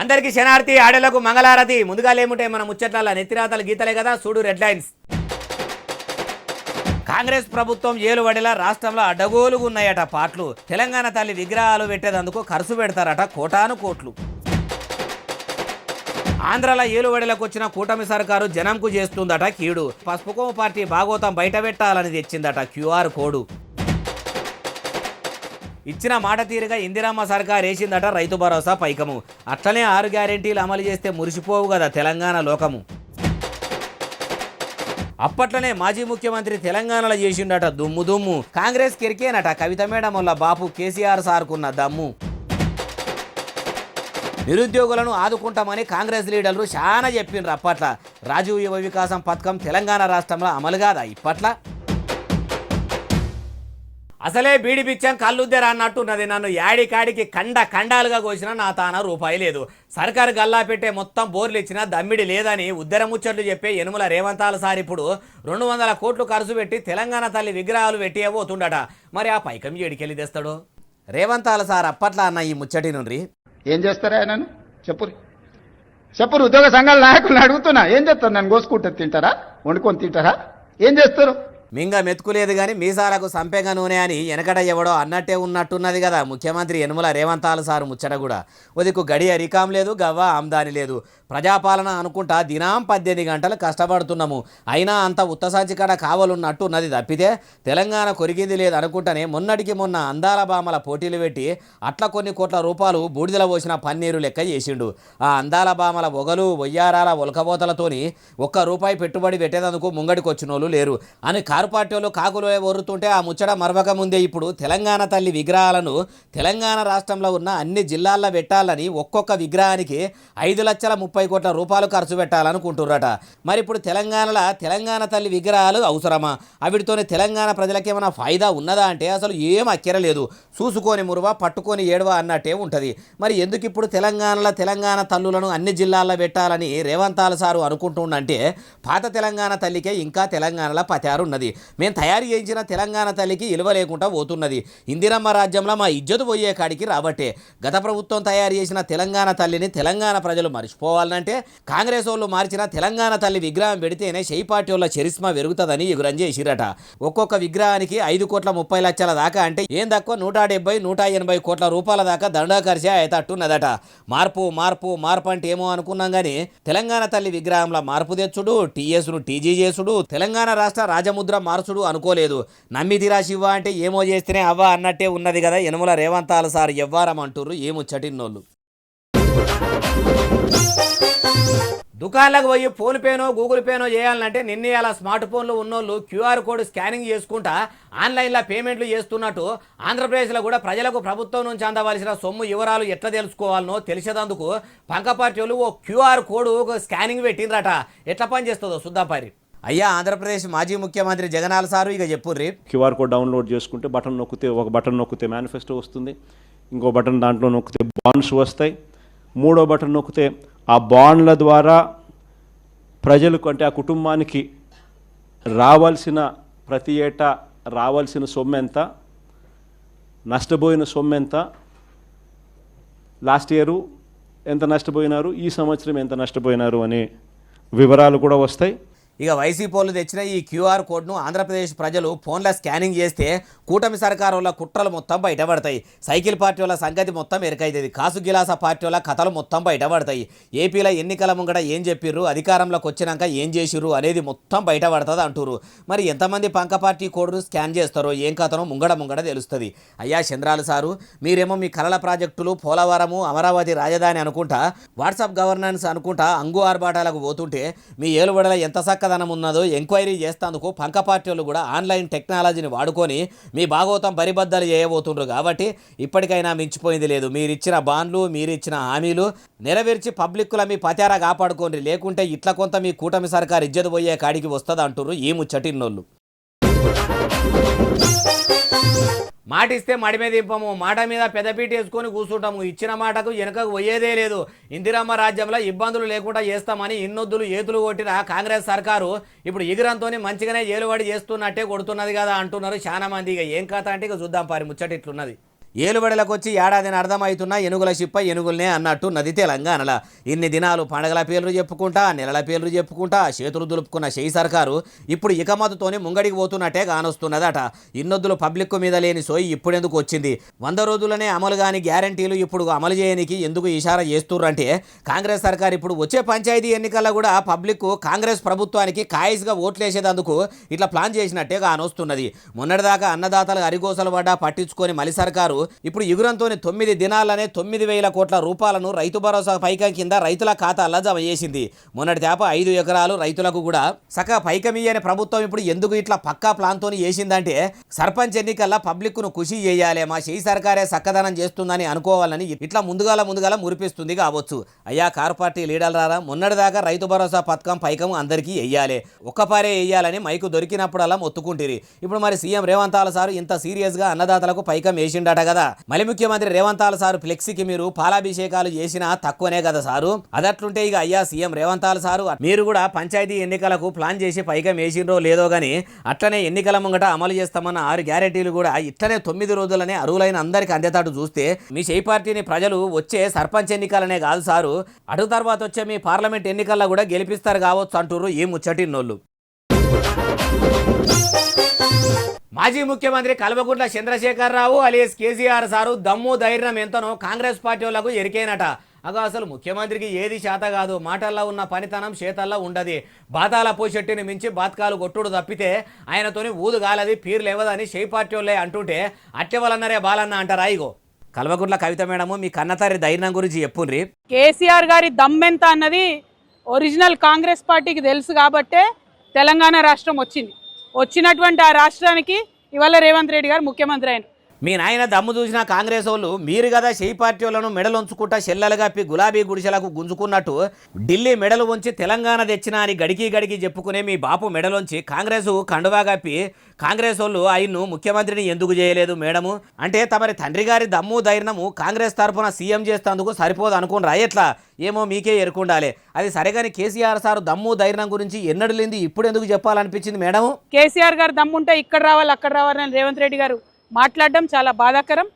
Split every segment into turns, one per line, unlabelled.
అందరికీ శనార్థి ఆడలకు మంగళారతి. ముందుగా లేముంటే మన ముచ్చట్ల నెత్తిరాతలు గీతలే కదా, చూడు రెడ్ లైన్స్. కాంగ్రెస్ ప్రభుత్వం ఏలుబడిలా రాష్ట్రంలో అడ్డగోలుగా ఉన్నాయట పాటలు. తెలంగాణ తల్లి విగ్రహాలు పెట్టేందుకు ఖర్చు పెడతారట కోటాను కోట్లు. ఆంధ్రాలో ఏలుబడిలకు వచ్చిన కూటమి సర్కారు జనంకు చేస్తుందట కీడు. పసుపుకోమ పార్టీ భాగోతం బయట పెట్టాలని తెచ్చిందట క్యూఆర్ కోడు. ఇచ్చిన మాట తీరుగా ఇందిరమ్మ సర్కార్ వేసిందట రైతు భరోసా పైకము. అట్లనే 6 గ్యారెంటీలు అమలు చేస్తే మురిసిపోవు కదా తెలంగాణ లోకము. అప్పట్లోనే మాజీ ముఖ్యమంత్రి తెలంగాణలో చేసిండట దుమ్ము దుమ్ము. కాంగ్రెస్ కిరికేనట కవిత మేడం వల్ల బాపు కేసీఆర్ సార్కున్న దమ్ము. నిరుద్యోగులను ఆదుకుంటామని కాంగ్రెస్ లీడర్లు చాలా చెప్పిండ్రు అప్పట్ల. రాజీవ్ యువ వికాసం పథకం తెలంగాణ రాష్ట్రంలో అమలు కాదా ఇప్పట్ల? అసలే బీడి పిచ్చం కళ్ళుద్దరా అన్నట్టున్నది. నన్ను యాడికాడికి ఖండాలుగా కోసినా నా తాన రూపాయి లేదు. సర్కారు గల్లా పెట్టే మొత్తం బోర్లు ఇచ్చినా దమ్మిడి లేదని ఉద్దర ముచ్చట్లు చెప్పే యనుమల రేవంతాల సార్ ఇప్పుడు 200 కోట్లు ఖర్చు పెట్టి తెలంగాణ తల్లి విగ్రహాలు పెట్టియబోతుండట. మరి ఆ పైకం ఏడికెళ్ళి తెస్తాడు రేవంతాల సార్ అప్పట్లా అన్న ఈ ముచ్చటి నుండి?
ఏం చేస్తారా నన్ను చెప్పురు ఉద్యోగ సంఘాల నాయకులను అడుగుతున్నా, ఏం చేస్తారు? నన్ను కోసుకుంటే తింటారా, వండుకొని తింటారా, ఏం చేస్తారు?
మింగ మెతుకులేదు కానీ మీసాలకు సంపెంగ నూనె అని వెనకట ఎవడో అన్నట్టే ఉన్నట్టున్నది కదా ముఖ్యమంత్రి యనుమల రేవంతాల సారు ముచ్చట కూడా. ఉదికు గడియ రికాం లేదు, గవ్వ ఆమ్దాని లేదు. ప్రజాపాలన అనుకుంటా దినం 18 గంటలు కష్టపడుతున్నాము. అయినా అంత ఉత్తసాచికడ కావాలన్నట్టున్నది తప్పితే తెలంగాణ కొరిగింది లేదు అనుకుంటానే మొన్నటికి మొన్న అందాల బామల పోటీలు పెట్టి అట్లా కొన్ని కోట్ల రూపాయలు బూడిదల పోసిన పన్నీరు లెక్క చేసిండు. ఆ అందాల బామల ఒగలు ఒయ్యారాల ఒలకబోతలతోని ₹1 పెట్టుబడి పెట్టేందుకు ముంగడికి వచ్చినోళ్ళు లేరు అని కారు పార్టీలు కాకులు ఒర్రుతుంటే ఆ ముచ్చట మరవక ముందే ఇప్పుడు తెలంగాణ తల్లి విగ్రహాలను తెలంగాణ రాష్ట్రంలో ఉన్న అన్ని జిల్లాల్లో పెట్టాలని ఒక్కొక్క విగ్రహానికి 5,30,000 కోట్ల రూపాయలు ఖర్చు పెట్టాలనుకుంటుర్రట. మరి ఇప్పుడు తెలంగాణలో తెలంగాణ తల్లి విగ్రహాలు అవసరమా? అవిటితోనే తెలంగాణ ప్రజలకు ఏమైనా ఫాయిదా ఉన్నదా అంటే అసలు ఏం అక్కరలేదు. చూసుకొని మురువా పట్టుకొని ఏడవా అన్నట్టే ఉంటుంది. మరి ఎందుకు ఇప్పుడు తెలంగాణలో తెలంగాణ తల్లులను అన్ని జిల్లాల్లో పెట్టాలని రేవంతాల సారు అనుకుంటుండంటే పాత తెలంగాణ తల్లికే ఇంకా తెలంగాణలో పతారున్నది. మేము తయారు చేయించిన తెలంగాణ తల్లికి ఇలువ లేకుండా పోతున్నది. ఇందిరమ్మ రాజ్యంలో మా ఇజ్జతు పోయే కాడికి రాబట్టే గత ప్రభుత్వం తయారు చేసిన తెలంగాణ తల్లిని తెలంగాణ ప్రజలు మర్చిపోవాలంటే కాంగ్రెస్ వాళ్ళు మార్చిన తెలంగాణ తల్లి విగ్రహం పెడితేనే షై పార్టీ వాళ్ళ చరిస్మా పెరుగుతుందని ఎగురం చేసిరట. ఒక్కొక్క విగ్రహానికి 5,30,00,000 దాకా అంటే ఏం తక్కువ 170-180 కోట్ల రూపాయల దాకా దండా ఖర్చే అయ్యేటట్టున్నదట. మార్పు అంటే ఏమో అనుకున్నాం కానీ తెలంగాణ తల్లి విగ్రహంలో మార్పు తెచ్చుడు, టీఎస్ను టీజీ చేసుడు, తెలంగాణ రాష్ట్ర రాజముద్ర మార్చుడు అనుకోలేదు. నమ్మి తీరా శివ అంటే ఏమో చేస్తేనే అవ్వ అన్నట్టే ఉన్నది కదా యనుమల రేవంతాల సార్ ఎవ్వారం అంటుర్రు ఏమో చటిన్నోళ్ళు. దుకాణాలకు పోయి ఫోన్ పేనో గూగుల్ పేనో చేయాలంటే నిన్నే అలా స్మార్ట్ ఫోన్లు ఉన్నోళ్ళు క్యూఆర్ కోడ్ స్కానింగ్ చేసుకుంటా ఆన్లైన్లో పేమెంట్లు చేస్తున్నట్టు ఆంధ్రప్రదేశ్లో కూడా ప్రజలకు ప్రభుత్వం నుంచి అందవలసిన సొమ్ము వివరాలు ఎట్లా తెలుసుకోవాలనో తెలిసేందుకు పంక పార్టీ వాళ్ళు ఓ క్యూఆర్ కోడ్ స్కానింగ్ పెట్టిండ్రట. ఎట్లా పనిచేస్తుందో సుద్దాపారి. అయ్యా ఆంధ్రప్రదేశ్ మాజీ ముఖ్యమంత్రి జగనాల సారు ఇక చెప్పుర్రి.
క్యూఆర్ కోడ్ డౌన్లోడ్ చేసుకుంటే ఒక బటన్ నొక్కితే మేనిఫెస్టో వస్తుంది, ఇంకో బటన్ దాంట్లో నొక్కితే బాండ్స్ వస్తాయి, మూడో బటన్ నొక్కితే ఆ బాండ్ల ద్వారా ప్రజలకు అంటే ఆ కుటుంబానికి రావాల్సిన ప్రతి ఏటా రావాల్సిన సొమ్ము ఎంత, నష్టపోయిన సొమ్ము ఎంత, లాస్ట్ ఇయరు ఎంత నష్టపోయినారు, ఈ సంవత్సరం ఎంత నష్టపోయినారు అనే వివరాలు కూడా వస్తాయి.
ఇక వైసీపీ వాళ్ళు తెచ్చిన ఈ క్యూఆర్ కోడ్ను ఆంధ్రప్రదేశ్ ప్రజలు ఫోన్లో స్కానింగ్ చేస్తే కూటమి సర్కారు వాళ్ళ కుట్రలు మొత్తం బయటపడతాయి. సైకిల్ పార్టీ వాళ్ళ సంగతి మొత్తం ఎరకైతుంది. కాసు గిలాస పార్టీ వాళ్ళ కథలు మొత్తం బయటపడతాయి. ఏపీలో ఎన్నికల ముంగట ఏం చెప్పిర్రు, అధికారంలోకి వచ్చినాక ఏం చేసిర్రు అనేది మొత్తం బయటపడుతుంది అంటారు. మరి ఎంతమంది పంక పార్టీ కోడ్ను స్కాన్ చేస్తారో ఏం కథనో ముంగడ తెలుస్తుంది. అయ్యా చంద్రాలు సారు, మీరేమో మీ కలల ప్రాజెక్టులు పోలవరము అమరావతి రాజధాని అనుకుంటా వాట్సాప్ గవర్నెన్స్ అనుకుంటా అంగు ఆర్బాటాలకు పోతుంటే మీ ఏలుబడల ఎంత చక్కదనం ఉన్నదో ఎంక్వైరీ చేస్తేందుకు పంక పార్టీ వాళ్ళు కూడా ఆన్లైన్ టెక్నాలజీని వాడుకొని మీ భాగవతం బరిబద్దలు చేయబోతుండ్రు. కాబట్టి ఇప్పటికైనా మించిపోయింది లేదు. మీరిచ్చిన బాండ్లు మీరిచ్చిన హామీలు నెరవేర్చి పబ్లిక్ల మీ పచారా కాపాడుకోండి, లేకుంటే ఇట్లా కొంత మీ కూటమి సర్కారు ఇజ్జతు పోయే కాడికి వస్తుంది అంటుర్రు ఈ ముచ్చటిన్నోళ్ళు. మాటిస్తే మడిమే దింపము, మాట మీద పెద్దపీట వేసుకొని కూర్చుంటాము. ఇచ్చిన మాటకు వెనకకు పోయేదే లేదు. ఇందిరమ్మ రాజ్యంలో ఇబ్బందులు లేకుండా చేస్తామని ఇన్నొద్దులు ఏతులు కొట్టిన కాంగ్రెస్ సర్కారు ఇప్పుడు ఎగురంతో మంచిగానే ఏలుబడి చేస్తున్నట్టే కొడుతున్నది కదా అంటున్నారు చాలా మంది. ఇక ఏం కథ అంటే ఇక చూద్దాం పారి ముచ్చట ఇట్లున్నది. ఏలుబడిలకు వచ్చి ఏడాదిని అర్థమవుతున్నా ఎనుగుల చిప్ప ఎనుగులనే అన్నట్టున్నది తెలంగాణలో. ఇన్ని దినాలు పండగల పేర్లు చెప్పుకుంటా, నెలల పేర్లు చెప్పుకుంటా చేతులు దులుపుకున్న షెయి సర్కారు ఇప్పుడు ఇకమతుతోని ముంగడికి పోతున్నట్టే కానొస్తున్నదట. ఇన్నొద్దులు పబ్లిక్ మీద లేని సోయి ఇప్పుడెందుకు వచ్చింది? 100 రోజులనే అమలు కాని గ్యారంటీలు ఇప్పుడు అమలు చేయడానికి ఎందుకు ఇషారా చేస్తుర్రంటే, కాంగ్రెస్ సర్కార్ ఇప్పుడు వచ్చే పంచాయతీ ఎన్నికల్లో కూడా పబ్లిక్ కాంగ్రెస్ ప్రభుత్వానికి కాయిస్గా ఓట్లేసేందుకు ఇట్లా ప్లాన్ చేసినట్టే కానొస్తున్నది. మొన్నటిదాకా అన్నదాతలు అరిగోసలు పడ్డా పట్టించుకొని మలి సర్కారు ఇప్పుడు ఇగురంతోని 9 దినాలనే 9,000 కోట్ల రూపాయలను రైతు భరోసా పైకం కింద రైతుల ఖాతాల్లో జమ చేసింది. మొన్నటి తేప 5 ఎకరాలు రైతులకు కూడా సక పైకమియ్యని ప్రభుత్వం ఇప్పుడు ఎందుకు ఇట్లా పక్కా ప్లాన్తోని చేసిందంటే, సర్పంచ్ ఎన్నికల్లో పబ్లిక్ను ఖుషి చేయాలి, మా షెయి సర్కారే సక్కదనం చేస్తుందని అనుకోవాలని ఇట్లా ముందుగాల మురిపిస్తుంది కావచ్చు. అయ్యా కారు పార్టీ లీడర్లారా, మొన్నటిదాకా రైతు భరోసా పథకం పైకం అందరికీ వెయ్యాలి, ఒక్కపారే వెయ్యాలని మైకు దొరికినప్పుడల్లా మొత్తుకుంటారు. ఇప్పుడు మరి సీఎం రేవంత్ సారు ఇంత సీరియస్గా అన్నదాతలకు పైకం వేసిండట కదా. మళ్ళీ ముఖ్యమంత్రి రేవంత్ సారు ఫ్లెక్సీకి మీరు పాలాభిషేకాలు చేసినా తక్కువనే కదా సారు. అదట్లుంటే ఇక అయ్యా సీఎం రేవంత్ సారు మీరు కూడా పంచాయతీ ఎన్నికలకు ప్లాన్ చేసి పైకం వేసిండ్రో లేదో గానీ అట్లనే ఎన్నికల ముంగట అమలు చేస్తామన్న 6 గ్యారెంటీలు కూడా ఇట్లనే 9 రోజులనే అరువులైన అందరికి అందేతాటు చూస్తే మీ షెయి పార్టీని ప్రజలు వచ్చే సర్పంచ్ ఎన్నికలనే కాదు సారు, అటు తర్వాత వచ్చే మీ పార్లమెంట్ ఎన్నికల్లో కూడా గెలిపిస్తారు కావచ్చు అంటుర్రు ఈ ముచ్చటిన్నోళ్ళు. మాజీ ముఖ్యమంత్రి కల్వకుంట్ల చంద్రశేఖరరావు అలియస్ కేసీఆర్ సారు దమ్ము ధైర్యం ఎంతనో కాంగ్రెస్ పార్టీ వాళ్ళకు ఎరికేనట. అసలు ముఖ్యమంత్రికి ఏది చేత కాదు, మాటల్లో ఉన్న పనితనం చేతల్లో ఉండదు. బాతాల పోషెట్టిని మించి బాత్కాలు కొట్టుడు తప్పితే ఆయనతోని ఊదు గాలది పీరు లేవదని షెయి పార్టీ వాళ్ళే అంటుంటే అట్టెవలన్నరే బాలన్న అంటారా? ఇగో కల్వకుంట్ల కవిత మేడము మీ కన్నతారి ధైర్యం గురించి చెప్పుండ్రి.
కేసీఆర్ గారి దమ్మెంత అన్నది ఒరిజినల్ కాంగ్రెస్ పార్టీకి తెలుసు కాబట్టే తెలంగాణ రాష్ట్రం వచ్చినటువంటి ఆ రాష్ట్రానికి ఇవాళ రేవంత్ రెడ్డి గారు ముఖ్యమంత్రి అయిన.
మీ నాయన దమ్ము చూసిన కాంగ్రెస్ వాళ్ళు మీరు కదా షెయి పార్టీ వాళ్ళను మెడలు ఉంచుకుంటా చెల్లెలు కప్పి గులాబీ గుడిసెలకు గుంజుకున్నట్టు ఢిల్లీ మెడలు ఉంచి తెలంగాణ తెచ్చినా అని గడికి చెప్పుకునే మీ బాపు మెడలోంచి కాంగ్రెస్ కండువా కప్పి కాంగ్రెస్ వాళ్ళు ఆయన్ను ముఖ్యమంత్రిని ఎందుకు చేయలేదు మేడము అంటే, తమరి తండ్రి గారి దమ్ము ధైర్యము కాంగ్రెస్ తరఫున సీఎం చేస్తేందుకు సరిపోదు అనుకుని రాయట్లా ఏమో మీకే ఎరుకుండాలి. అది సరిగాని కేసీఆర్ సారు దమ్ము ధైర్యం గురించి ఎన్నడు లేని ఇప్పుడు ఎందుకు చెప్పాలనిపించింది మేడం?
కేసీఆర్ గారు దమ్ముంటే ఇక్కడ రావాలి అక్కడ రావాలని రేవంత్ రెడ్డి గారు మాట్లాడడం చాలా బాధాకరం.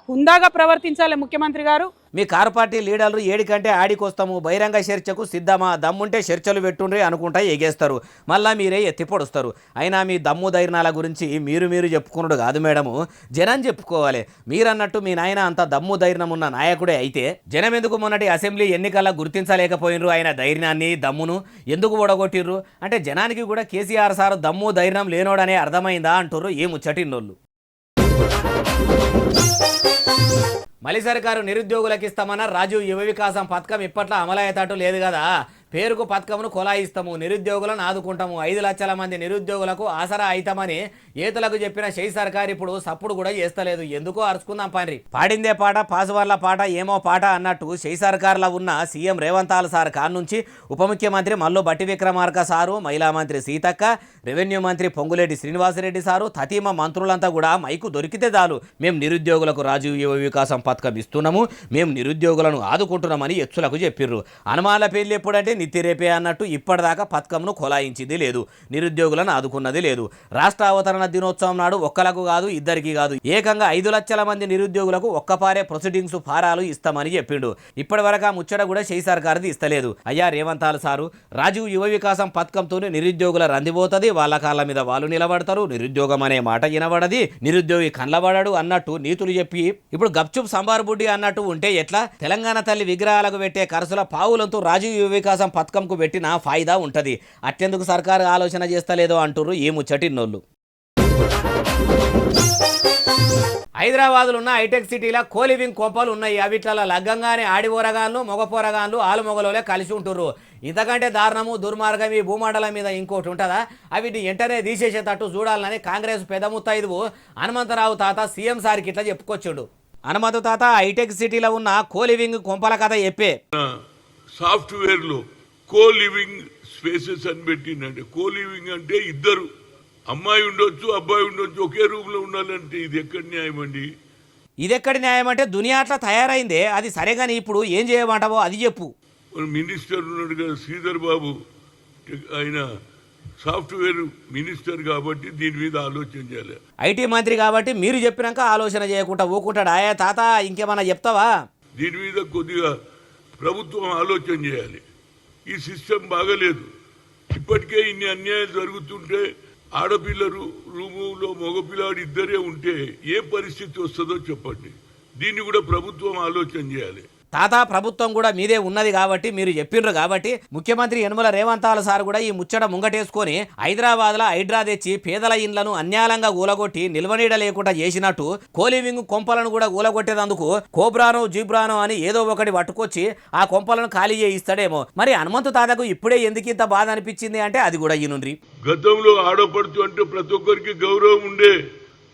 హుందాగా ప్రవర్తించాలి ముఖ్యమంత్రి గారు.
మీ కారు పార్టీ లీడర్లు ఏడికంటే ఆడికొస్తాము, బహిరంగ చర్చకు సిద్ధమా, దమ్ముంటే చర్చలు పెట్టుండ్రి అనుకుంటా ఎగేస్తారు, మళ్ళా మీరే ఎత్తిపొడుస్తారు. అయినా మీ దమ్ము ధైర్యాల గురించి మీరు చెప్పుకున్నాడు కాదు మేడము, జనం చెప్పుకోవాలి. మీరన్నట్టు మీ నాయన అంత దమ్ము ధైర్యం ఉన్న నాయకుడే అయితే జనం ఎందుకు మొన్నటి అసెంబ్లీ ఎన్నికల్లో గుర్తించలేకపోయినరు? ఆయన ధైర్యాన్ని దమ్మును ఎందుకు ఓడగొట్టిర్రు అంటే, జనానికి కూడా కేసీఆర్ సార్ దమ్ము ధైర్యం లేనోడనే అర్థమైందా అంటుర్రు ఈ ముచ్చటిన్నోళ్ళు. మలి సర్కారు నిరుద్యోగులకు ఇస్తామన్న రాజీవ్ యువ వికాసం పథకం ఇప్పట్లో అమలయ్యేటట్టు లేదు కదా. పేరుకు పథకమును కొలాయిస్తాము, నిరుద్యోగులను ఆదుకుంటాము, 5 లక్షల మంది నిరుద్యోగులకు ఆసరా అయితామని ఏతులకు చెప్పిన షెయి సర్కార్ ఇప్పుడు సప్పుడు కూడా చేస్తలేదు. ఎందుకో అరుచుకుందాం పండ్రి. పాడిందే పాట పాసువార్ల పాట ఏమో పాట అన్నట్టు షెయి సర్కార్లో ఉన్న సీఎం రేవంత్ సార్ కాన్నుంచి ఉప ముఖ్యమంత్రి మల్లు బట్టి విక్రమార్క సారు, మహిళా మంత్రి సీతక్క, రెవెన్యూ మంత్రి పొంగులేటి శ్రీనివాసరెడ్డి సారు, తతీమ మంత్రులంతా కూడా మైకు దొరికితే చాలు మేము నిరుద్యోగులకు రాజీవ్ యువ వికాసం పథకం ఇస్తున్నాము, మేము నిరుద్యోగులను ఆదుకుంటున్నామని ఎచ్చులకు చెప్పిర్రు. అనుమానాల పేర్లు ఎప్పుడంటే నిత్యరేపే అన్నట్టు ఇప్పటిదాకా పథకంను కొలాయించింది లేదు, నిరుద్యోగులను ఆదుకున్నది లేదు. రాష్ట్ర అవతరణ దినోత్సవం నాడు ఒక్కలకు కాదు ఇద్దరికి కాదు ఏకంగా 5 లక్షల మంది నిరుద్యోగులకు ఒక్కపారే ప్రొసీడింగ్స్ ఫారాలు ఇస్తామని చెప్పిండు. ఇప్పటి వరకు ఆ ముచ్చట కూడా షెయి సర్కార్ది ఇస్తలేదు. అయ్యా రేవంత్ సారు, రాజీవ్ యువ వికాసం పథకంతోనే నిరుద్యోగుల రందిపోతుంది, వాళ్ళ కాళ్ళ మీద వాళ్ళు నిలబడతారు, నిరుద్యోగం అనే మాట వినబడది, నిరుద్యోగి కండ్లబడడు అన్నట్టు నీతులు చెప్పి ఇప్పుడు గప్చుప్ సంబార్ బుడ్డి అన్నట్టు ఉంటే ఎట్లా? తెలంగాణ తల్లి విగ్రహాలకు పెట్టే ఖర్చుల పావులంతో రాజీవ్ యువ వికాసం పథకంకు పెట్టిన ఫాయిదా ఉంటది. అట్టెందుకు సర్కారు ఆలోచన చేస్తలేదో అంటుర్రు ఈ ముచ్చటిన్నోళ్ళు. హైదరాబాద్లో ఉన్న హైటెక్ సిటీలో కోలివింగ్ కొంపలు ఉన్నాయి. అవిట్ల లగ్గంగానే ఆడి పోరగాన్లు మగ పోరగాన్లు ఆలు మొగలోలే కలిసి ఉంటుర్రు. ఇంతకంటే దారుణము దుర్మార్గం ఈ భూమండలం మీద ఇంకోటి ఉంటుందా? అవిటి వెంటనే తీసేసేటట్టు చూడాలని కాంగ్రెస్ పెద్ద ముత్తైదువు హనుమంతరావు తాత సీఎం సార్కి ఇట్లా చెప్పుకొచ్చాడు. హనుమంతు తాత హైటెక్ సిటీలో ఉన్న కోలివింగ్ కొంపల కథ చెప్పే.
సాఫ్ట్వేర్లో కో లివింగ్ స్పేసెస్ అని పెట్టిందంటే, కో లివింగ్ అంటే ఇద్దరు అమ్మాయి ఉండొచ్చు అబ్బాయి ఉండొచ్చు ఒకే రూమ్ లో ఉండాలంటే ఇది ఎక్కడి న్యాయం అండి?
ఇది ఎక్కడి న్యాయం అంటే దునియా అట్లా తయారైందే. అది సరేగాని ఇప్పుడు ఏం చేయమంటావో అది చెప్పు.
మినిస్టర్ ఉన్నాడు కదా శ్రీధర్ బాబు, ఆయన సాఫ్ట్వేర్ మినిస్టర్ కాబట్టి దీని మీద ఆలోచన చేయాలి.
ఐటీ మంత్రి కాబట్టి మీరు చెప్పినాక ఆలోచన చేయకుండా ఊకుంటాడు. ఆయా తాత ఇంకేమన్నా చెప్తావా?
దీని మీద కొద్దిగా ప్రభుత్వం ఆలోచన చేయాలి. ఈ సిస్టమ్ బాగలేదు. ఇప్పటికే ఇన్ని అన్యాయాలు జరుగుతుంటే ఆడపిల్లలు రూములో మగపిల్లాడు ఇద్దరే ఉంటే ఏ పరిస్థితి వస్తుందో చెప్పండి. దీన్ని కూడా ప్రభుత్వం ఆలోచన చేయాలి.
తాత ప్రభుత్వం కూడా మీదే ఉన్నది కాబట్టి మీరు చెప్పిండ్రు కాబట్టి ముఖ్యమంత్రి యనమల రేవంత్ సార్ కూడా ఈ ముచ్చట ముంగటేసుకొని హైదరాబాద్లో హైడ్రా తెచ్చి పేదల ఇండ్లను అన్యాయంగా కూలగొట్టి నిల్వనీడ లేకుండా చేసినట్టు కోలివింగ్ కొంపలను కూడా కూలగొట్టేందుకు కోబ్రానో జీబ్రానో అని ఏదో ఒకటి పట్టుకొచ్చి ఆ కొంపలను ఖాళీ చేయిస్తాడేమో. మరి హనుమంతు తాతకు ఇప్పుడే ఎందుకు ఇంత బాధ అనిపించింది అంటే అది కూడా ఈయనుండ్రి.
గతంలో ఆడపడుతూ అంటే ప్రతి ఒక్కరికి గౌరవం ఉండే.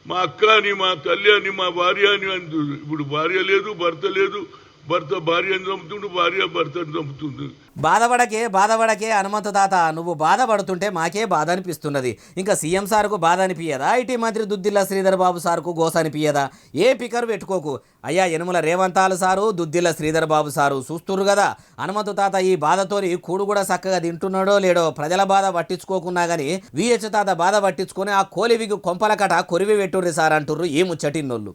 మా అక్క అని, మా తల్లి అని, మా భార్య అని అంటూ. ఇప్పుడు భార్య లేదు, భర్త లేదు. భర్త భార్యను చంపుతుండు, భార్య భర్తను చంపుతుంది.
బాధపడకే హనుమంతు తాత, నువ్వు బాధపడుతుంటే మాకే బాధ అనిపిస్తున్నది. ఇంకా సీఎం సార్కు బాధ అనిపించదా? ఐటీ మంత్రి దుద్దిల్ల శ్రీధర్ బాబు సార్కు గోస అనిపించదా? ఏ పికర్ పెట్టుకోకు అయ్యా. యనమల రేవంత్ సారు, దుద్దిల్ల శ్రీధర్ బాబు సారు చూస్తున్నారు కదా. హనుమంతు తాత ఈ బాధతోని కూడు కూడా చక్కగా తింటున్నాడో లేడో ప్రజల బాధ పట్టించుకోకున్నా గానీ విహెచ్ తాత బాధ పట్టించుకొని ఆ కోలివిగు కొంపల కట కొరివి పెట్టుర్రి సార్ అంటుర్రు ఈ ముచ్చటిన్నోళ్ళు.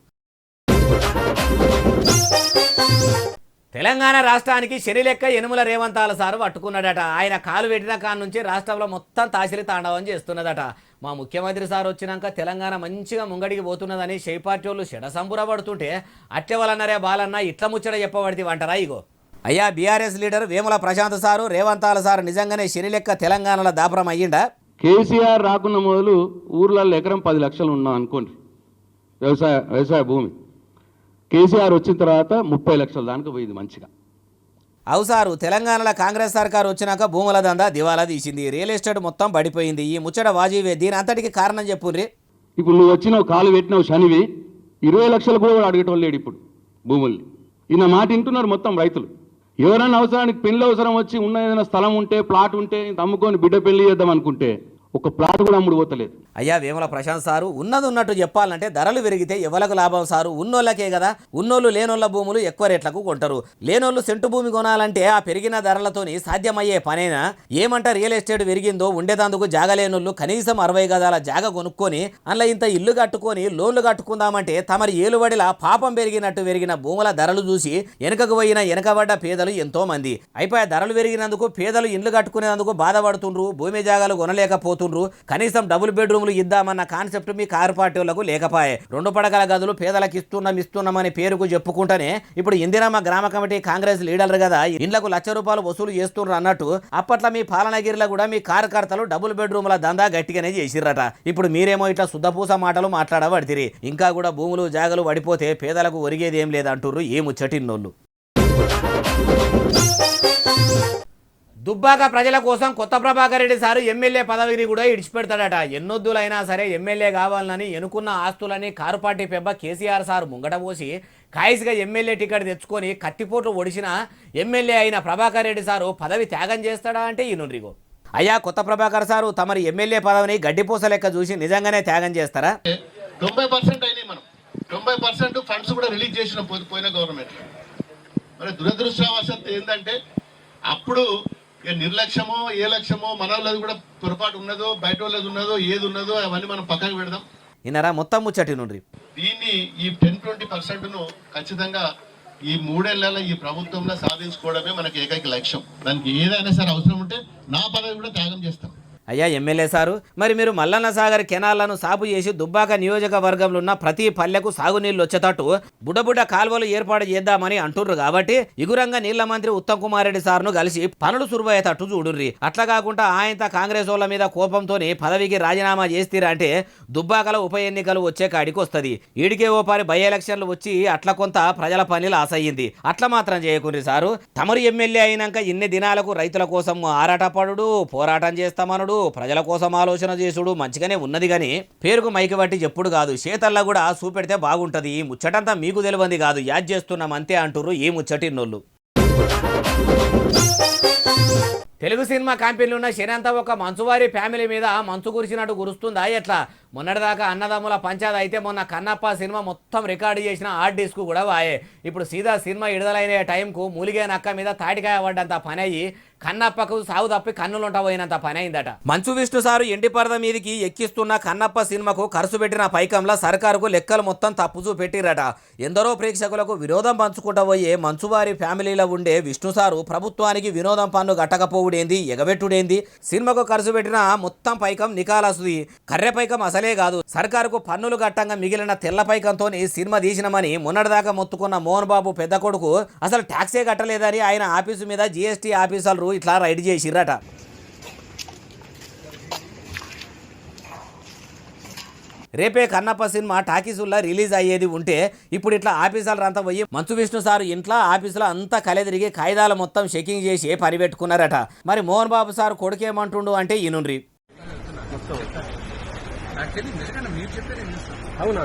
తెలంగాణ రాష్ట్రానికి శనిలెక్క యనమల రేవంత్ సారు పట్టుకున్నాడట. ఆయన కాలు పెట్టిన కాడ నుంచి రాష్ట్రంలో మొత్తం తాసిరి తాండవం చేస్తున్నదట. మా ముఖ్యమంత్రి సార్ వచ్చినాక తెలంగాణ మంచిగా ముంగడికి పోతున్నదని పార్టీ వాళ్ళు చెడసంబురపడుతుంటే అట్టెవలన్నరే బాలన్న ఇట్ల ముచ్చట చెప్పబడితే అంటారా? ఇగో అయ్యా, BRS leader Vemula Prashant sir Revanth sir నిజంగానే శనిలెక్క తెలంగాణలో దాపరం అయ్యిండా?
కేసీఆర్ రాకున్న మొదలు ఊర్లలో ఎకరం 10 లక్షలు ఉన్నాం అనుకోండి వ్యవసాయ భూమి. కేసీఆర్ వచ్చిన తర్వాత 30 లక్షల దానికి పోయింది మంచిగా.
అవు సారు, తెలంగాణలో కాంగ్రెస్ సర్కారు వచ్చినాక భూముల దందా దివాలా తీసింది. రియల్ ఎస్టేట్ మొత్తం పడిపోయింది. ఈ ముచ్చట వాజీవే. దీని అంతటికి కారణం చెప్పుర్రి.
ఇప్పుడు నువ్వు వచ్చినావు, కాలు పెట్టినావు శనివి, 20 లక్షలు కూడా అడగటం లేడు ఇప్పుడు భూముల్ని. ఈయన మాట వింటున్నారు మొత్తం రైతులు. ఎవరైనా అవసరానికి పెళ్లి అవసరం వచ్చి ఉన్న ఏదైనా స్థలం ఉంటే, ప్లాట్ ఉంటే అమ్ముకొని బిడ్డ పెళ్లి చేద్దాం అనుకుంటే ఒక ప్లాట్ కూడా అమ్ముడు పోతలేదు.
అయ్యా వేముల ప్రశాంత్ సారు, ఉన్నది ఉన్నట్టు చెప్పాలంటే ధరలు పెరిగితే ఎవలకు లాభం సారు? ఉన్నోళ్ళకే కదా. ఉన్నోళ్ళు లేనోళ్ళ భూములు ఎక్కువ రేట్లకు కొంటారు. లేనోళ్ళు సెంటు భూమి కొనాలంటే ఆ పెరిగిన ధరలతోని సాధ్యమయ్యే పనేనా? ఏమంట రియల్ ఎస్టేట్ పెరిగిందో ఉండేదందుకు జాగ లేనోళ్ళు కనీసం 60 గదాల జాగ కొనుక్కొని అందులో ఇంత ఇల్లు కట్టుకొని లోన్లు కట్టుకుందామంటే తమరి ఏలుబడిలా పాపం పెరిగిన భూముల ధరలు చూసి వెనకబడ్డ పేదలు ఎంతో మంది. అయిపోయా ధరలు పెరిగినందుకు పేదలు ఇండ్లు కట్టుకునేందుకు బాధపడుతుండ్రు. భూమి జాగాలు కొనలేకపోతుండ్రు. కనీసం డబుల్ బెడ్రూమ్లు ఇద్దామన్న కాన్సెప్ట్ మీ కారు పార్టీ వాళ్లకు లేకపాయే. 2 పడకల గదులు పేదలకు ఇస్తున్నామని పేరుకు చెప్పుకుంటేనే ఇప్పుడు ఇందిరమ్మ గ్రామ కమిటీ కాంగ్రెస్ లీడర్లు కదా ఇండ్లకు ₹1,00,000 వసూలు చేస్తున్నారు అన్నట్టు అప్పట్లో మీ పాలనగిరిలో కూడా మీ కార్యకర్తలు డబుల్ బెడ్రూమ్ల దందా గట్టిగానే చేసిర్రట. ఇప్పుడు మీరేమో ఇట్లా శుద్ధపూస మాటలు మాట్లాడబడితిరి. ఇంకా కూడా భూములు జాగలు పడిపోతే పేదలకు ఒరిగేది ఏం లేదంటుర్రు ఏ ముచ్చటిన్నోళ్ళు. దుబ్బాక ప్రజల కోసం కొత్త ప్రభాకర్ రెడ్డి సారు ఎమ్మెల్యే పదవిని కూడా ఇడిచిపెడతాడట. ఎన్నొద్దులైనా సరే ఎమ్మెల్యే కావాలని ఎన్నుకున్న ఆస్తులని కారు పార్టీ పెబ్బ కేసీఆర్ సారు ముంగట పోసి కాయిస్గా ఎమ్మెల్యే టికెట్ తెచ్చుకొని కత్తిపోట్లు ఒడిసిన ఎమ్మెల్యే అయిన ప్రభాకర్ రెడ్డి సారు పదవి త్యాగం చేస్తాడా అంటే ఈయనుండ్రిగో. అయ్యా కొత్త ప్రభాకర్ సారు, తమరి ఎమ్మెల్యే పదవిని గడ్డిపూస లెక్క చూసి నిజంగానే త్యాగం చేస్తారా?
90% అయినాయి. మనం 90% ఫండ్స్ కూడా రిలీజ్ చేసిన పోయిన గవర్నమెంట్. మరి దురదృష్టవశాత్తు ఏంటంటే అప్పుడు నిర్లక్ష్యమో ఏ లక్ష్యమో మన వాళ్ళది కూడా పొరపాటు ఉన్నదో బయట వాళ్ళది ఉన్నదో ఏది ఉన్నదో అవన్నీ మనం పక్కకు పెడదాం.
ఇన్నారా మొత్తం ముచ్చటి నుండి
దీన్ని ఈ 10-20%ను ఖచ్చితంగా ఈ 3 ఏళ్లలో ఈ ప్రభుత్వంలో సాధించుకోవడమే మనకి ఏకైక లక్ష్యం. దానికి ఏదైనా సరే అవసరం ఉంటే నా పదవి కూడా త్యాగం చేస్తాం.
అయ్యా ఎమ్మెల్యే సారు, మరి మీరు మల్లన్న సాగర్ కెనాళ్లను సాపు చేసి దుబ్బాక నియోజకవర్గంలో ఉన్న ప్రతి పల్లెకు సాగునీళ్లు వచ్చేటట్టు బుడ్డ కాల్వలు ఏర్పాటు చేద్దామని అంటుర్రు కాబట్టి ఇగురంగా నీళ్ల మంత్రి ఉత్తమ్ కుమార్ రెడ్డి సార్ను కలిసి పనులు సురువయ్యేటట్టు చూడుర్రి. అట్లా కాకుండా ఆయన కాంగ్రెస్ వాళ్ళ మీద కోపంతోనే పదవికి రాజీనామా చేస్తారా అంటే దుబ్బాకలో ఉప ఎన్నికలు వచ్చే కాడికి వస్తుంది. ఈడికే ఓ పారి బై ఎలక్షన్లు వచ్చి అట్లా కొంత ప్రజల పని లాస్ అయ్యింది. అట్లా మాత్రం చేయకుర్రి సారు. తమరు ఎమ్మెల్యే అయినాక ఇన్ని దినాలకు రైతుల కోసం ఆరాటపడు, పోరాటం చేస్తామనుడు, ప్రజల కోసం ఆలోచన చేసుడు మంచిగానే ఉన్నది కానీ పేరుకు మైకి బట్టి చెప్పుడు కాదు. చేతల్లో కూడా చూపెడితే బాగుంటది. ఈ ముచ్చటంతా మీకు తెలియంది కాదు, యాద్ చేస్తున్నాం అంతే అంటుర్రు ఈ ముచ్చటిన్నోళ్ళు. తెలుగు సినిమా కంపెనీలు ఉన్న శనంతా ఒక మంచువారి ఫ్యామిలీ మీద మంచు కురిసినట్టు కురుస్తుందా ఎట్లా? మొన్నటిదాకా అన్నదమ్ముల పంచాయతీ అయితే మొన్న కన్నప్ప సినిమా మొత్తం రికార్డు చేసిన హార్డ్ డిస్క్ కూడా వాయే. ఇప్పుడు సీదా సినిమా విడుదలైన టైంకు మూలిగే నక్క మీద తాటికాయ పడ్డంత పని అయ్యి కన్నప్పకు సాగు తప్పి కన్నులుంట పోయినంత పని అయిందట. మంచు విష్ణు సారు ఎండి పరద మీదికి ఎక్కిస్తున్న కన్నప్ప సినిమాకు ఖర్చు పెట్టిన పైకంలో సర్కారుకు లెక్కలు మొత్తం తప్పుచూ పెట్టిరట. ఎందరో ప్రేక్షకులకు వినోదం పంచుకుంటా పోయే మంచువారి ఫ్యామిలీలో ఉండే విష్ణు సారు ప్రభుత్వానికి వినోదం పన్ను కట్టకపోవుడేంది, ఎగబెట్టుడేంది, సినిమాకు ఖర్చు పెట్టిన మొత్తం పైకం నికాలసుది, కర్రె పైకం అసలే కాదు, సర్కారుకు పన్నులు గట్టంగా మిగిలిన తెల్ల పైకంతో సినిమా తీసినామని మొన్నటిదాకా మొత్తుకున్న మోహన్ బాబు పెద్ద కొడుకు అసలు ట్యాక్సే కట్టలేదని ఆయన ఆఫీసు మీద జీఎస్టీ ఆఫీసర్లు ఇట్లా రైడ్ చేసిరట. రేపే కన్నప్ప సినిమా టాకీసుల్లో రిలీజ్ అయ్యేది ఉంటే ఇప్పుడు ఇట్లా ఆఫీసర్లు అంతా పోయి మంచు విష్ణు సారు ఇంట్లో ఆఫీసులో అంతా కలెదిరిగి కాయిదాలు మొత్తం చెకింగ్ చేసి పని పెట్టుకున్నారట. మరి మోహన్ బాబు సారు కొడుకేమంటుండు అంటే ఈనుండ్రి.
అవునా,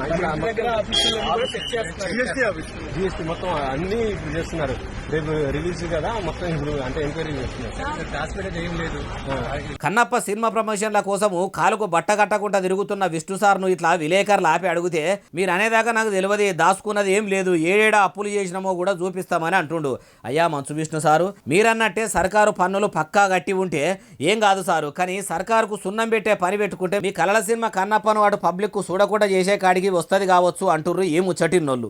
జిఎస్టీ మొత్తం అన్ని ఇప్పుడు చేస్తున్నారు. రేపు రిలీజ్ కదా మొత్తం ఇప్పుడు అంటే ఎంక్వైరీ చేస్తున్నారు.
కన్నప్ప సినిమా ప్రమోషన్ల కోసము కాలుకు బట్ట కట్టకుండా తిరుగుతున్న విష్ణు సార్ను ఇట్లా విలేకరులు ఆపి అడిగితే మీరు అనేదాకా నాకు తెలియదు, దాచుకున్నది ఏం లేదు, ఏడేడా అప్పులు చేసినామో కూడా చూపిస్తామని అంటుండు. అయ్యా మంచు విష్ణు సారు, మీరన్నట్టే సర్కారు పన్నులు పక్కా కట్టి ఉంటే ఏం కాదు సారు, కానీ సర్కారుకు సున్నం పెట్టే పని పెట్టుకుంటే మీ కలల సినిమా కన్నప్పను వాడు పబ్లిక్ కు చూడకుండా చేసే కాడికి వస్తుంది కావచ్చు అంటుర్రు ఈ ముచ్చటిన్నోళ్ళు.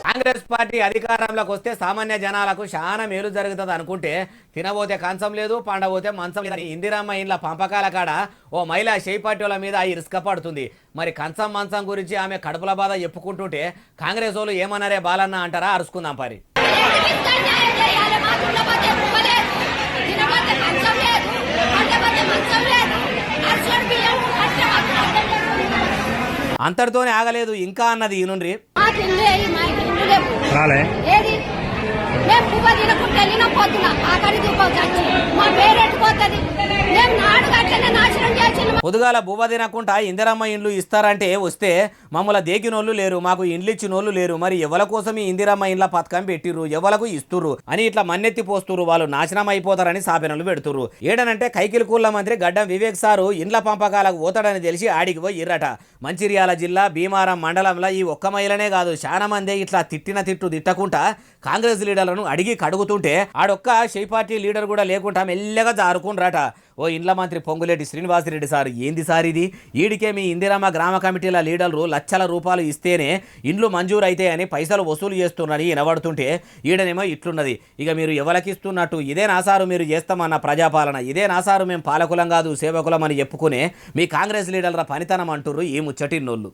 కాంగ్రెస్ పార్టీ అధికారంలోకి వస్తే సామాన్య జనాలకు చాలా మేలు జరుగుతుంది అనుకుంటే తినబోతే కంచం లేదు, పండబోతే మంచం లేదు. ఇందిరమ్మ ఇండ్ల పంపకాల కాడ ఓ మహిళ చేపట్టేల మీద ఇసుక పడుతుంది. మరి కంచం మంచం గురించి ఆమె కడుపుల బాధ చెప్పుకుంటుంటే కాంగ్రెస్ వాళ్ళు ఏమన్నారే బాలన్న అంటారా? అరుచుకుందాం పరి. అంతటితోనే ఆగలేదు, ఇంకా అన్నది ఈనుండ్రి. పొదుగాల బువ్వ తినకుండా ఇందిరమ్మ ఇండ్లు ఇస్తారంటే వస్తే మమ్మల్ని దేకినోళ్ళు లేరు, మాకు ఇండ్లు ఇచ్చినోళ్ళు లేరు, మరి ఎవరి కోసం ఈ ఇందిరమ్మ ఇండ్ల పథకం పెట్టిర్రు, ఎవలకు ఇస్తుర్రు అని ఇట్లా మన్నెత్తి పోస్తురు, వాళ్ళు నాశనం అయిపోతారని సాపెనలు పెడుతుర్రు. ఏడనంటే కైకిలికూళ్ళ మంత్రి గడ్డం వివేక్ సారు ఇండ్ల పంపకాలకు పోతాడని తెలిసి ఆడికి పోయి ఇర్రట. మంచిర్యాల జిల్లా భీమారం మండలంలో ఈ ఒక్క మహిళనే కాదు చాలా మంది ఇట్లా తిట్టిన తిట్టు తిట్టకుండా కాంగ్రెస్ లీడర్లను అడిగి కడుగుతుంటే ఆడొక్క షై పార్టీ లీడర్ కూడా లేకుండా మెల్లగా జారుకుండ్రట. ఓ ఇండ్ల మంత్రి పొంగులేటి శ్రీనివాసరెడ్డి సార్, ఏంది సార్ ఇది? ఈడికే మీ ఇందిరమ్మ గ్రామ కమిటీల లీడర్లు లక్షల రూపాయలు ఇస్తేనే ఇండ్లు మంజూరు అయితే అని పైసలు వసూలు చేస్తున్నారని వినబడుతుంటే ఈడనేమో ఇట్లున్నది. ఇక మీరు ఎవరికిస్తున్నట్టు? ఇదే నాసారు మీరు చేస్తామన్న ప్రజాపాలన, ఇదే నాసారు మేము పాలకులం కాదు సేవకులం అని చెప్పుకునే మీ కాంగ్రెస్ లీడర్ల పనితనం అంటుర్రు ఈ ముచ్చటిన్నోళ్ళు.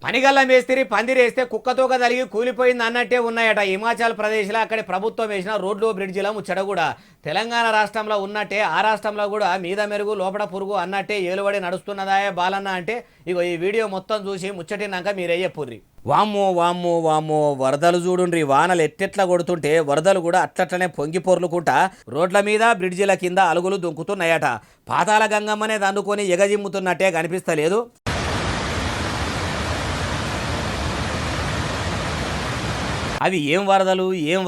పనిగల్ల మేస్తిరి పందిరేస్తే కుక్కతోక తలిగి కూలిపోయింది అన్నట్టే ఉన్నాయట హిమాచల్ ప్రదేశ్లో. అక్కడి ప్రభుత్వం వేసిన రోడ్లు బ్రిడ్జిల ముచ్చట కూడా తెలంగాణ రాష్ట్రంలో ఉన్నట్టే ఆ రాష్ట్రంలో కూడా మీద మెరుగు లోపల పురుగు అన్నట్టే ఏలుబడి నడుస్తున్నదాయే బాలన్న అంటే ఇగో ఈ వీడియో మొత్తం చూసి ముచ్చటినాక మీరే చెప్పుర్రి. వామ్మో వామ్మో వామ్మో, వరదలు చూడుండ్రి, వానలు ఎట్టెట్లా కొడుతుంటే వరదలు కూడా అట్లట్లనే పొంగి పొర్లుకుంటా రోడ్ల మీద బ్రిడ్జిల కింద అలుగులు దుంకుతున్నాయట. పాతాల గంగమ్మనే దండుకొని ఎగజిమ్ముతున్నట్టే కనిపిస్తలేదు. అవి ఏం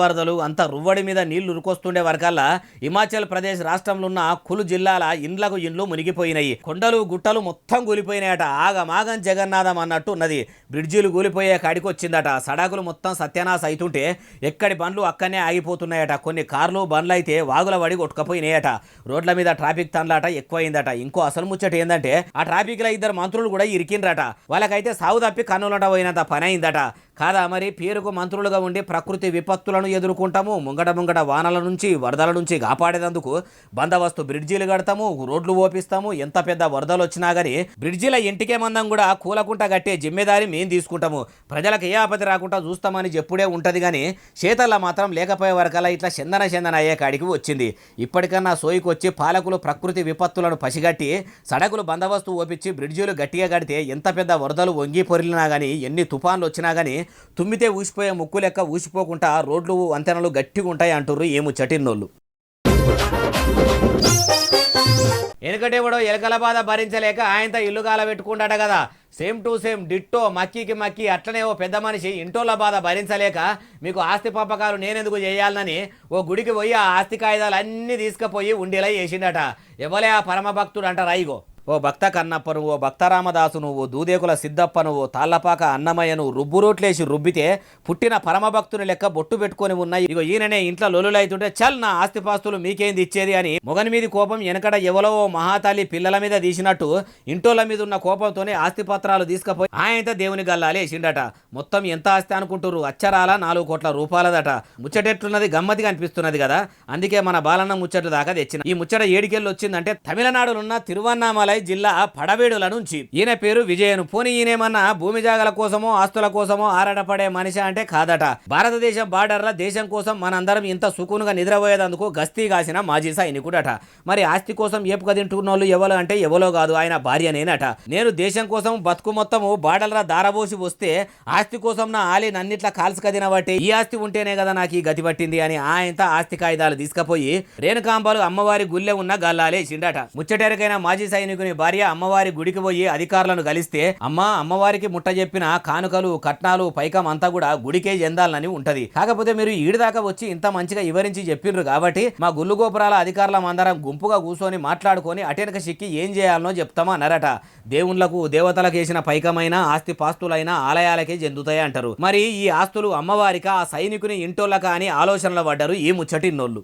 వరదలు అంత రువ్వడి మీద నీళ్లు ఉరుకొస్తుండే వరకల్లా హిమాచల్ ప్రదేశ్ రాష్ట్రంలో ఉన్న కులు జిల్లాల ఇండ్లకు ఇండ్లు మునిగిపోయినాయి. కొండలు గుట్టలు మొత్తం కూలిపోయినాయట. ఆగమాగం జగన్నాథం అన్నట్టు ఉన్నది. బ్రిడ్జిలు కూలిపోయే కాడికి వచ్చిందట. సడాకులు మొత్తం సత్యనాశ అవుతుంటే ఎక్కడి బండ్లు అక్కడనే ఆగిపోతున్నాయట. కొన్ని కార్లు బండ్లు అయితే వాగుల వడి కొట్టుకపోయినాయట. రోడ్ల మీద ట్రాఫిక్ తండ్లాట ఎక్కువైందట. ఇంకో అసలు ముచ్చట ఏందంటే ఆ ట్రాఫిక్ లో 2 మంత్రులు కూడా ఇరికిండ్రట. వాళ్ళకైతే సాగు తప్పి కన్నులట పోయినంత పని అయిందట. కాదా మరి? పేరుకు మంత్రులుగా ఉండి ప్రకృతి విపత్తులను ఎదుర్కొంటాము, ముంగట వానల నుంచి వరదల నుంచి కాపాడేందుకు బందోబస్తు బ్రిడ్జీలు కడతాము, రోడ్లు ఓపిస్తాము. ఎంత పెద్ద వరదలు వచ్చినా గానీ బ్రిడ్జిల ఇంటికే మందం కూడా కూలకుంటా కట్టే జిమ్మెదారి మేము తీసుకుంటాము. ప్రజలకు ఏ ఆపద రాకుండా చూస్తామని చెప్పుడే ఉంటది కానీ చేతల్లో మాత్రం లేకపోయే వరకల్లా ఇట్లా చందన అయ్యే కాడికి వచ్చింది. ఇప్పటికన్నా సోయికొచ్చి పాలకులు ప్రకృతి విపత్తులను పసిగట్టి సడకులు బందోబస్తు ఓపించి బ్రిడ్జీలు గట్టిగా కడితే ఎంత పెద్ద వరదలు వంగి పొరిలినా కానీ ఎన్ని తుఫాన్లు వచ్చినా కానీ తుమ్మితే ఊసిపోయే ముక్కు లెక్క ఊసిపోకుండా రోడ్లు వంతెనలు గట్టిగా ఉంటాయి అంటుర్రు ఏము చటిన్నోళ్ళు. ఎనకటేవడో ఎలకల బాధ భరించలేక ఆయనతో ఇల్లు కాల పెట్టుకుంటాట కదా. సేమ్ టు సేమ్ డిట్టో మక్కి అట్లనే ఓ పెద్ద మనిషి ఇంటోళ్ళ బాధ భరించలేక మీకు ఆస్తి పంపకాలు నేనెందుకు చేయాలని ఓ గుడికి పోయి ఆ ఆస్తి కాయిదాలు అన్నీ తీసుకుపోయి ఉండేలా చేసిండట. ఎవలే ఆ పరమభక్తుడు అంటారా? ఇగో ఓ భక్త కన్నప్పను, ఓ భక్త రామదాసును, ఓ దూదేకుల సిద్ధప్పను, ఓ తాళ్లపాక అన్నమయ్యను రుబ్బురోట్లేసి రుబ్బితే పుట్టిన పరమభక్తుని లెక్క బొట్టు పెట్టుకొని ఉన్నాయి. ఇగో ఈయననే ఇంట్లో లొలులైతుంటే చల్ నా ఆస్తిపాస్తులు మీకేంది ఇచ్చేది అని మొగని మీద కోపం వెనకడ ఎవలో ఓ మహాతల్లి పిల్లల మీద తీసినట్టు ఇంటోళ్ళ మీద ఉన్న కోపంతోనే ఆస్తిపత్రాలు తీసుకుపోయి ఆయనతో దేవుని గల్లాలి వేసిండట. మొత్తం ఎంత ఆస్తి అనుకుంటున్నారు? అచ్చరాల 4 కోట్ల రూపాయలదట. ముచ్చటెట్లున్నది, గమ్మతిగా అనిపిస్తున్నది కదా. అందుకే మన బాలన్న ముచ్చట దాకా తెచ్చిన. ఈ ముచ్చట ఏడికెళ్ళి వచ్చిందంటే తమిళనాడులున్న తిరువన్నామలై జిల్లా పడవేడుల నుంచి. ఈయన పేరు విజయను. పోనీ ఈయనేమన్నా భూమి జాగల కోసమో ఆస్తుల కోసమో ఆరాటపడే మనిషి అంటే కాదట. భారతదేశం బార్డర్ల దేశం కోసం మనందరం ఇంత సుకునుగా నిద్రపోయేందుకు గస్తీ కాసిన మాజీ సైనికుడట. మరి ఆస్తి కోసం ఏపుక తింటున్నోళ్ళు ఎవరు అంటే ఎవరో కాదు, ఆయన భార్యనేనట. నేను దేశం కోసం బతుకు మొత్తము బార్డర్ల దారబోసి వస్తే ఆస్తి కోసం నా ఆలి నన్నిట్లా కాల్చుక తినబట్టి ఈ ఆస్తి ఉంటేనే కదా నాకు ఈ గతి పట్టింది అని ఆయన ఆస్తి కాయిదాలు తీసుకుపోయి రేణుకాంబాలు అమ్మవారి గుళ్ళె ఉన్న గల్లాలేసిండట. ముచ్చటెరకైన మాజీ సైనికుని భార్య అమ్మవారి గుడికి పోయి అధికారులను కలిస్తే అమ్మవారికి ముట్ట చెప్పిన కానుకలు కట్నాలు పైకం అంతా కూడా గుడికే చెందాలని ఉంటది. కాకపోతే మీరు ఈడిదాకా వచ్చి ఇంత మంచిగా వివరించి చెప్పిండ్రు కాబట్టి మా గుళ్ళు గోపురాల అధికారులం అందరం గుంపుగా కూర్చొని మాట్లాడుకొని అటెనక సిక్కి ఏం చేయాలనో చెప్తామా అన్నారట. దేవుళ్లకు దేవతలకు వేసిన పైకమైన ఆస్తి పాస్తులైన ఆలయాలకే చెందుతాయి అంటారు. మరి ఈ ఆస్తులు అమ్మవారిక ఆ సైనికుని ఇంటోళ్ళక అని ఆలోచనలో పడ్డారు ఈ ముచ్చటిన్నోళ్ళు.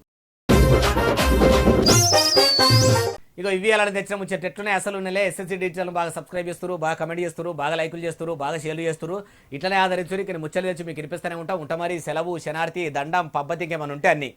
ఇక ఇవి అలా తెచ్చిన ముచ్చట ఎట్లున్నాయి అసలు నెలే ఎస్ఎస్సీ డిజిటల్ బాగా సబ్స్క్రైబ్ చేస్తారు, బాగా కమెంట్ చేస్తారు, బాగా లైకులు చేస్తారు, బాగా షేర్లు చేస్తారు. ఇట్లనే ఆదరించారు. ఇక్కడ ముచ్చలు తెచ్చి మీకు వినిపిస్తూనే ఉంటా మరి సెలవు శనార్థి దండం పబ్బతి ఇంకేమైనా ఉంటే అన్ని